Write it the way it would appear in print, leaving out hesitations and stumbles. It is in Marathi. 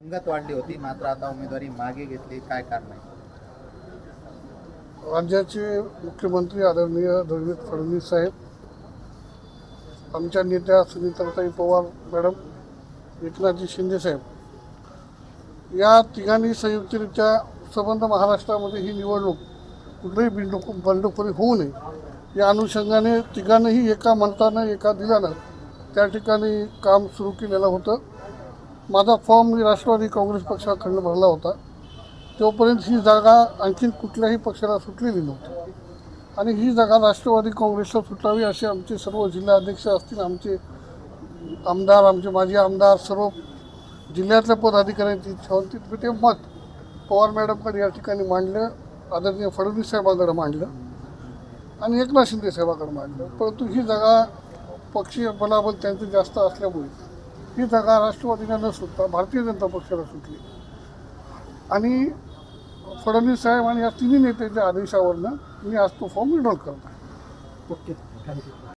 मुंगत वाढली होती, मात्र आता उमेदवारी मागे घेतली, काय कारण आहे? राज्याचे मुख्यमंत्री आदरणीय देवेंद्र फडणवीस साहेब, आमच्या नेत्या सुनीताताई पवार मॅडम, एकनाथजी शिंदे साहेब या तिघांनी संयुक्तरित्या संबंध महाराष्ट्रामध्ये ही निवडणूक कुठल्याही बंडखोरी होऊ नये या अनुषंगाने तिघांनीही एका मंत्रानं एका दिलानं त्या ठिकाणी काम सुरू केलेलं होतं. माझा फॉर्म मी राष्ट्रवादी काँग्रेस पक्षाकडून भरला होता. तोपर्यंत ही जागा आणखीन कुठल्याही पक्षाला सुटलेली नव्हती आणि ही जागा राष्ट्रवादी काँग्रेसला सुटावी असे आमचे सर्व जिल्हाध्यक्ष असतील, आमचे आमदार, आमचे माजी आमदार, सर्व जिल्ह्यातल्या पदाधिकाऱ्यांची इच्छा होती. ते मत पवार मॅडमकडे या ठिकाणी मांडलं, आदरणीय फडणवीस साहेबांकडे मांडलं आणि एकनाथ शिंदे साहेबांकडे मांडलं. परंतु ही जागा पक्षीय बलाबल त्यांचं जास्त असल्यामुळे ही जागा राष्ट्रवादीला न सुटता भारतीय जनता पक्षाला सुटली आणि फडणवीस साहेब आणि या तिन्ही नेत्यांच्या आदेशावरनं मी आज तो फॉर्म विड्रॉल करत आहे. Okay, thank you.